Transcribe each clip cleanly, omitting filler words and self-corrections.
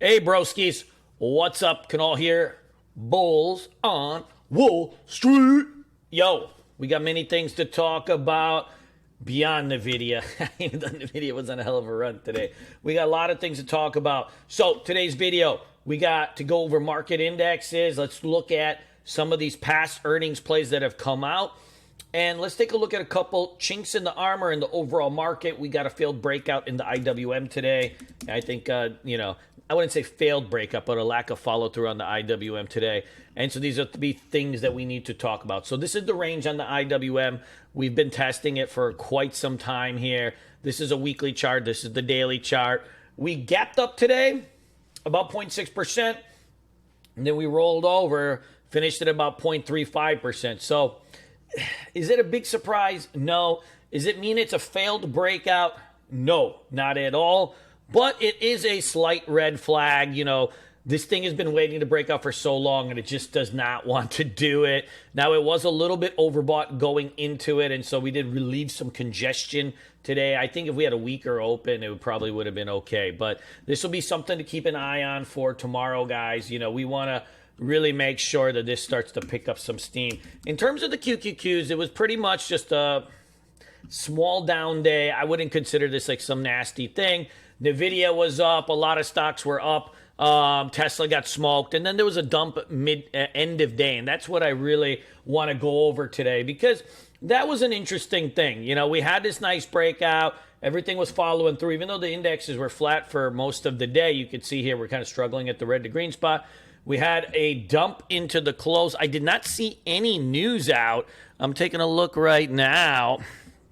Hey, broskies. What's up? Can all hear Bulls on Wall Street? Yo, we got many things to talk about beyond the video. Even though the video was on a hell of a run today. We got a lot of things to talk about. So, today's video, we got to go over market indexes. Let's look at some of these past earnings plays that have come out. And let's take a look at a couple chinks in the armor in the overall market. We got a failed breakout in the IWM today. I think, I wouldn't say failed breakup, but a lack of follow through on the IWM today. And so these are to be things that we need to talk about. So this is the range on the IWM. We've been testing it for quite some time here. This is a weekly chart. This is the daily chart. We gapped up today about 0.6%. And then we rolled over, finished at about 0.35%. So is it a big surprise? No. Does it mean it's a failed breakout? No, not at all. But it is a slight red flag. You know, this thing has been waiting to break out for so long, and it just does not want to do it. Now, it was a little bit overbought going into it, and so we did relieve some congestion today. I think if we had a weaker open, it probably would have been okay. But this will be something to keep an eye on for tomorrow, guys. You know, we want to really make sure that this starts to pick up some steam. In terms of the QQQs, it was pretty much just a small down day. I wouldn't consider this like some nasty thing. Nvidia was up. A lot of stocks were up. Tesla got smoked. And then there was a dump end of day. And that's what I really want to go over today because that was an interesting thing. You know, we had this nice breakout. Everything was following through. Even though the indexes were flat for most of the day, you could see here we're kind of struggling at the red to green spot. We had a dump into the close. I did not see any news out. I'm taking a look right now.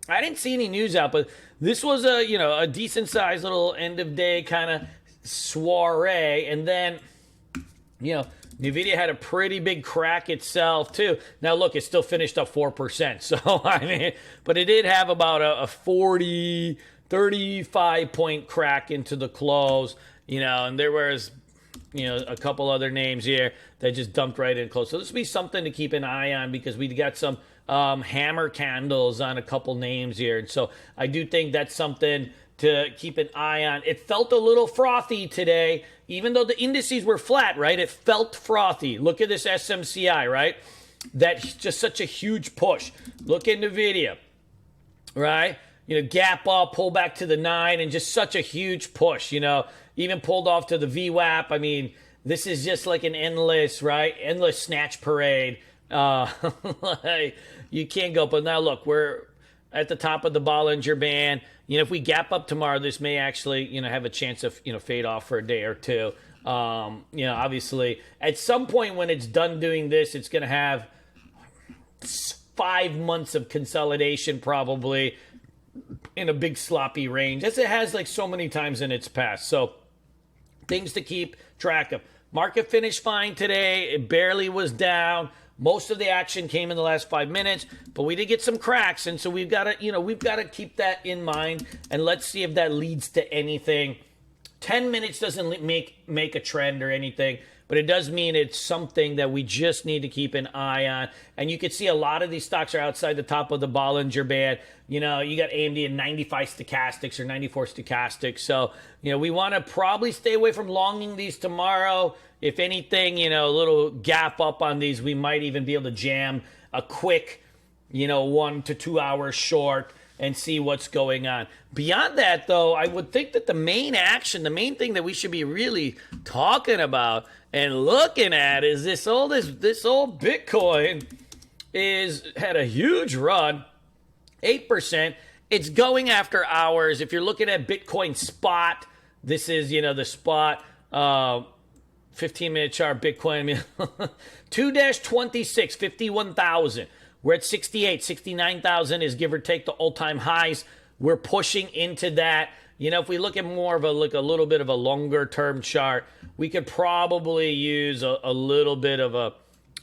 I didn't see any news out, but this was a decent sized little end of day kind of soiree. And then, Nvidia had a pretty big crack itself too. Now look, it still finished up 4%. So, but it did have about a 35 point crack into the close, and there was, a couple other names here that just dumped right in close. So this will be something to keep an eye on because we got some hammer candles on a couple names here. And so I do think that's something to keep an eye on. It felt a little frothy today, even though the indices were flat, right? It felt frothy. Look at this SMCI, right? That's just such a huge push. Look at NVIDIA, right? Gap up, pull back to the 9, and just such a huge push, even pulled off to the VWAP. I mean, this is just like an endless, right? Endless snatch parade. You can't go. But now look, we're at the top of the Bollinger Band. If we gap up tomorrow, this may actually, have a chance of, fade off for a day or two. Obviously, at some point when it's done doing this, it's going to have 5 months of consolidation probably in a big sloppy range, as it has like so many times in its past. So things to keep track of. Market finished fine today. It barely was down. Most of the action came in the last 5 minutes, but we did get some cracks, and so we've got to keep that in mind, and let's see if that leads to anything. 10 minutes doesn't make a trend or anything, but it does mean it's something that we just need to keep an eye on. And you can see a lot of these stocks are outside the top of the Bollinger Band. You got AMD at 95 stochastics or 94 stochastics. So, we want to probably stay away from longing these tomorrow. If anything, a little gap up on these, we might even be able to jam a quick, 1 to 2 hours short and see what's going on. Beyond that, though, I would think that the main thing that we should be really talking about and looking at is this old Bitcoin had a huge run, 8%. It's going after hours. If you're looking at Bitcoin spot, this is, the spot, 15-minute chart Bitcoin, 2-26, 51,000. We're at 68, 69,000 is give or take the all-time highs. We're pushing into that. If we look at more of a little bit of a longer-term chart, we could probably use a little bit of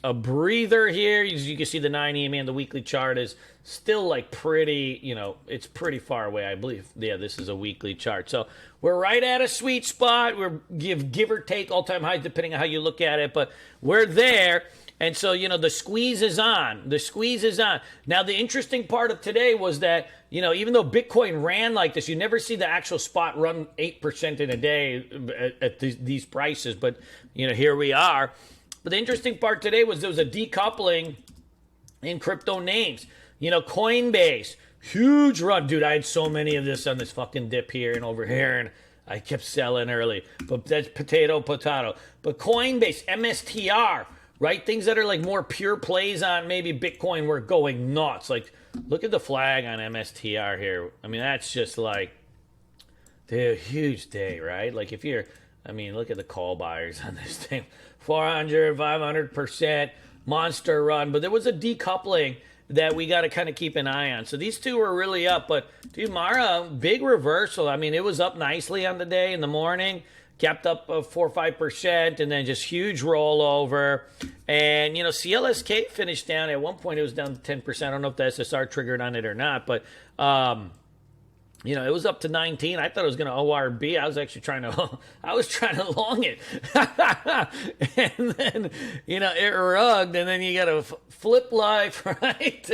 a breather here. As you can see, the 9 EMA and the weekly chart is still like pretty, it's pretty far away, I believe. Yeah, this is a weekly chart. So we're right at a sweet spot. We're give or take all-time highs depending on how you look at it, but we're there. And so, the squeeze is on. The squeeze is on. Now, the interesting part of today was that, even though Bitcoin ran like this, you never see the actual spot run 8% in a day at these prices. But, here we are. But the interesting part today was there was a decoupling in crypto names. Coinbase, huge run. Dude, I had so many of this on this fucking dip here and over here, and I kept selling early. But that's potato. But Coinbase, MSTR, right? Things that are like more pure plays on maybe Bitcoin were going nuts. Like, look at the flag on MSTR here. I mean, that's just like, dude, huge day, right? Like if you're, look at the call buyers on this thing. 400, 500%, monster run. But there was a decoupling that we got to kind of keep an eye on. So these two were really up. But, dude, Mara, big reversal. It was up nicely on the day in the morning. Kept up 4 or 5%, and then just huge rollover. And, CLSK finished down. At one point, it was down to 10%. I don't know if the SSR triggered on it or not, but, it was up to 19. I thought it was going to ORB. I was actually trying to long it. And then, it rugged, and then you got a flip life, right?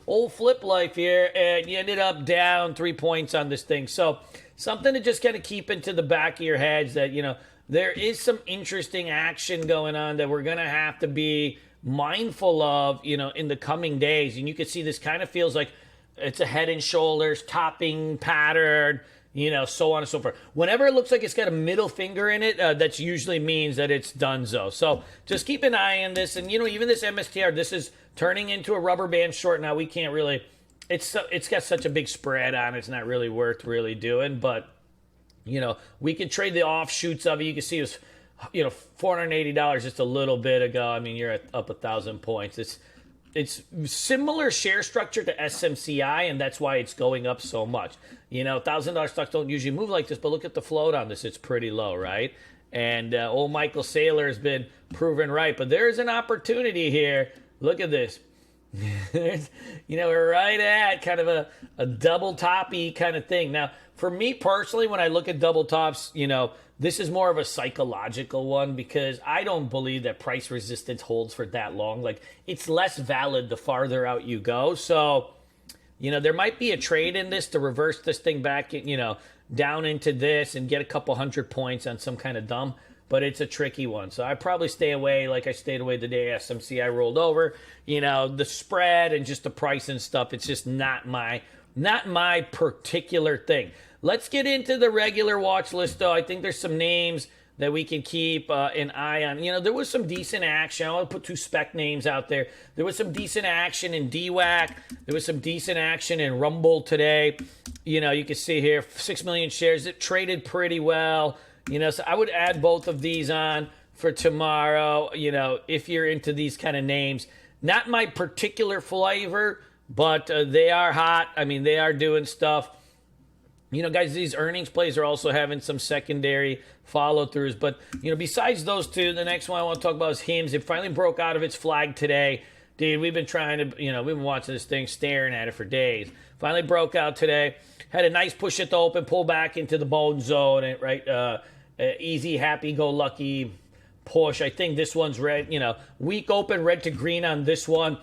Old flip life here, and you ended up down 3 points on this thing. So, something to just kind of keep into the back of your heads that, there is some interesting action going on that we're going to have to be mindful of, in the coming days. And you can see this kind of feels like it's a head and shoulders topping pattern, so on and so forth. Whenever it looks like it's got a middle finger in it, that usually means that it's donezo. So just keep an eye on this. And, even this MSTR, this is turning into a rubber band short. Now, we can't really... It's got such a big spread on it. It's not really worth really doing. But, we could trade the offshoots of it. You can see it was, $480 just a little bit ago. You're up 1,000 points. It's similar share structure to SMCI, and that's why it's going up so much. $1,000 stocks don't usually move like this, but look at the float on this. It's pretty low, right? And old Michael Saylor has been proven right. But there's an opportunity here. Look at this. We're right at kind of a double toppy kind of thing. Now, for me personally, when I look at double tops, this is more of a psychological one because I don't believe that price resistance holds for that long. Like, it's less valid the farther out you go. So, there might be a trade in this to reverse this thing back, down into this and get a couple 100 points on some kind of dumb. But it's a tricky one. So I probably stay away like I stayed away the day SMCI rolled over. The spread and just the price and stuff, it's just not my particular thing. Let's get into the regular watch list, though. I think there's some names that we can keep an eye on. There was some decent action. I want to put 2 spec names out there. There was some decent action in DWAC. There was some decent action in Rumble today. You can see here, 6 million shares. It traded pretty well. So I would add both of these on for tomorrow, if you're into these kind of names. Not my particular flavor, but they are hot. They are doing stuff. Guys, these earnings plays are also having some secondary follow-throughs. But, besides those two, the next one I want to talk about is HIMS. It finally broke out of its flag today. Dude, we've been trying to, we've been watching this thing, staring at it for days. Finally broke out today. Had a nice push at the open, pull back into the bone zone, right? Easy, happy-go-lucky push. I think this one's red, weak open, red to green on this one.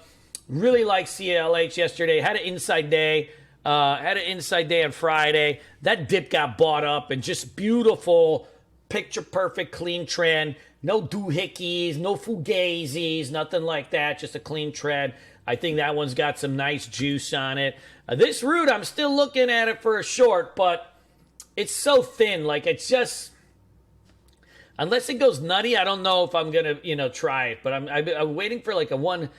Really like CLH yesterday. Had an inside day. On Friday. That dip got bought up and just beautiful, picture-perfect, clean trend. No doohickeys, no fugazis, nothing like that. Just a clean trend. I think that one's got some nice juice on it. This route, I'm still looking at it for a short, but it's so thin. Like, it's just... Unless it goes nutty, I don't know if I'm going to, try it. But I'm waiting for like a one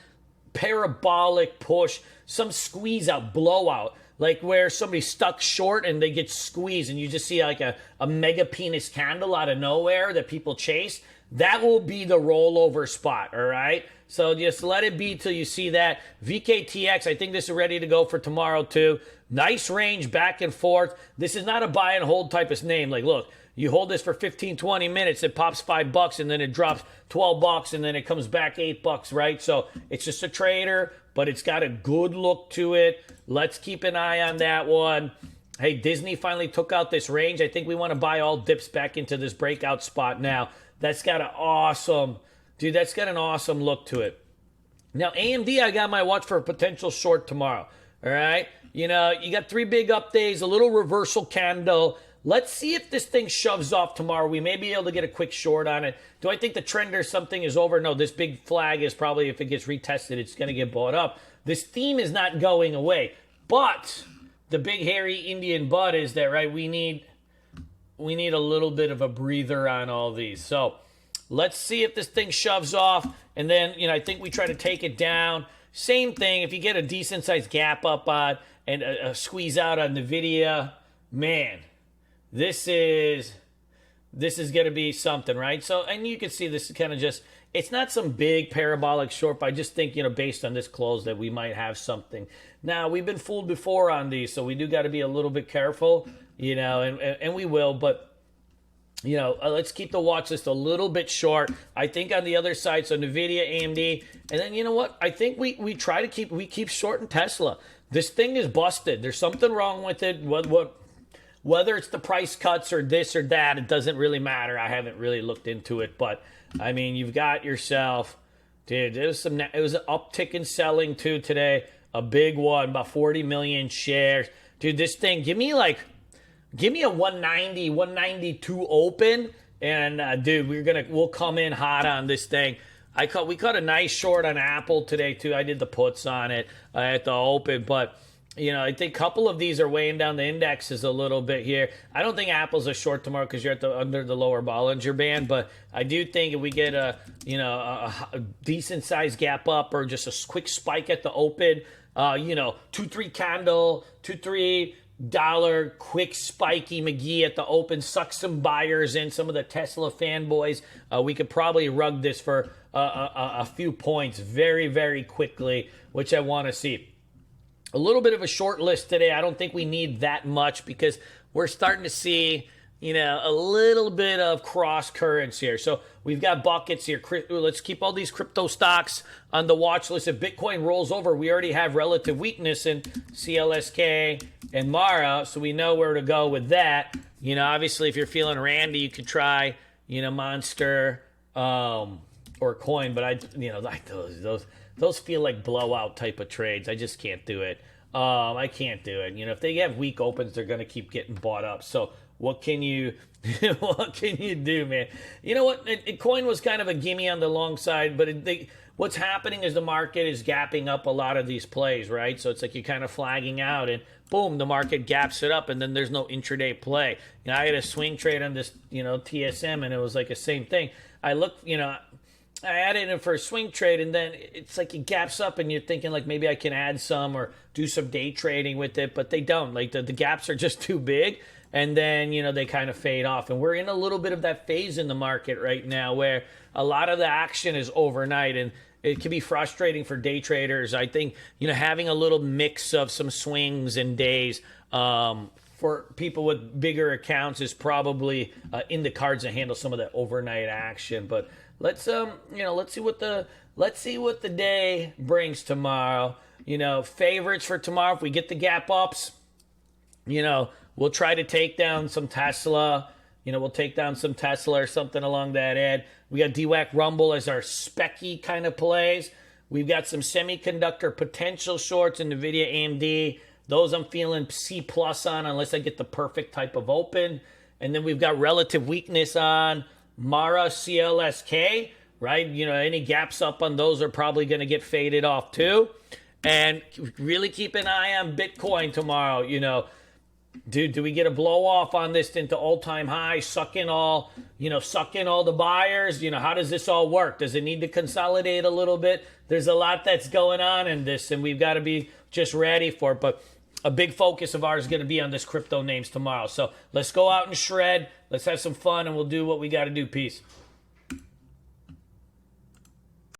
parabolic push, some squeeze out, blowout. Like where somebody's stuck short and they get squeezed and you just see like a mega penis candle out of nowhere that people chase. That will be the rollover spot, all right? So just let it be till you see that. VKTX, I think this is ready to go for tomorrow too. Nice range back and forth. This is not a buy and hold type of name. Like, look. You hold this for 15, 20 minutes, it pops $5, and then it drops $12, and then it comes back $8, right? So it's just a trader, but it's got a good look to it. Let's keep an eye on that one. Hey, Disney finally took out this range. I think we want to buy all dips back into this breakout spot now. That's got an awesome look to it. Now, AMD, I got my watch for a potential short tomorrow. All right. You know, you got 3 big up days, a little reversal candle. Let's see if this thing shoves off tomorrow. We may be able to get a quick short on it. Do I think the trend or something is over? No, this big flag is probably, if it gets retested, it's going to get bought up. This theme is not going away. But the big hairy Indian butt is that, right, we need a little bit of a breather on all these. So let's see if this thing shoves off. And then, you know, I think we try to take it down. Same thing, if you get a decent-sized gap up on and a squeeze out on NVIDIA, man, this is going to be something, right? So, and you can see this is kind of just, it's not some big parabolic short, but I just think, you know, based on this close that we might have something. Now, we've been fooled before on these, so we do got to be a little bit careful, you know, and we will, but you know, let's keep the watch list a little bit short. I think on the other side, so NVIDIA, AMD, and then you know what? I think we try to keep short in Tesla. This thing is busted. There's something wrong with it. Whether it's the price cuts or this or that, it doesn't really matter. I haven't really looked into it, but I mean, you've got yourself, dude. It was an uptick in selling too today, a big one, about 40 million shares, dude. This thing, give me a 190, 192 open, and dude, we'll come in hot on this thing. We caught a nice short on Apple today too. I did the puts on it at the open, but you know, I think a couple of these are weighing down the indexes a little bit here. I don't think Apple's a short tomorrow because you're under the lower Bollinger Band, but I do think if we get a decent sized gap up or just a quick spike at the open, 2-3 candle, $2-3 quick spiky McGee at the open, suck some buyers in, some of the Tesla fanboys. We could probably rug this for a few points very, very quickly, which I want to see. A little bit of a short list today. I don't think we need that much because we're starting to see, you know, a little bit of cross currents here. So we've got buckets here. Let's keep all these crypto stocks on the watch list. If Bitcoin rolls over, we already have relative weakness in CLSK and Mara, so we know where to go with that. You know, obviously, if you're feeling randy, you could try, you know, Monster or Coin, but like those feel like blowout type of trades. I just can't do it. I can't do it. You know, if they have weak opens, they're going to keep getting bought up. So what can you do, man? You know what? Coin was kind of a gimme on the long side, but what's happening is the market is gapping up a lot of these plays, right? So it's like you're kind of flagging out, and boom, the market gaps it up, and then there's no intraday play. You know, I had a swing trade on this, you know, TSM, and it was like the same thing. I looked, you know, I added it for a swing trade, and then it's like it gaps up, and you're thinking like maybe I can add some or do some day trading with it, but they don't. Like the gaps are just too big, and then, you know, they kind of fade off. And we're in a little bit of that phase in the market right now where a lot of the action is overnight, and it can be frustrating for day traders. I think, you know, having a little mix of some swings and days for people with bigger accounts is probably in the cards to handle some of that overnight action. But let's see what the day brings tomorrow. You know, favorites for tomorrow, if we get the gap ups, you know, we'll try to take down some Tesla. You know, we'll take down some Tesla or something along that end. We got DWAC Rumble as our specky kind of plays. We've got some semiconductor potential shorts in NVIDIA, AMD. Those I'm feeling C plus on unless I get the perfect type of open. And then we've got relative weakness on Mara, CLSK, right? You know, any gaps up on those are probably going to get faded off too. And really keep an eye on Bitcoin tomorrow. You know, dude, do we get a blow off on this into all-time high, suck in all the buyers? You know, how does this all work? Does it need to consolidate a little bit? There's a lot that's going on in this, and we've got to be just ready for it. But a big focus of ours is going to be on this crypto names tomorrow. So let's go out and shred. Let's have some fun, and we'll do what we got to do. Peace.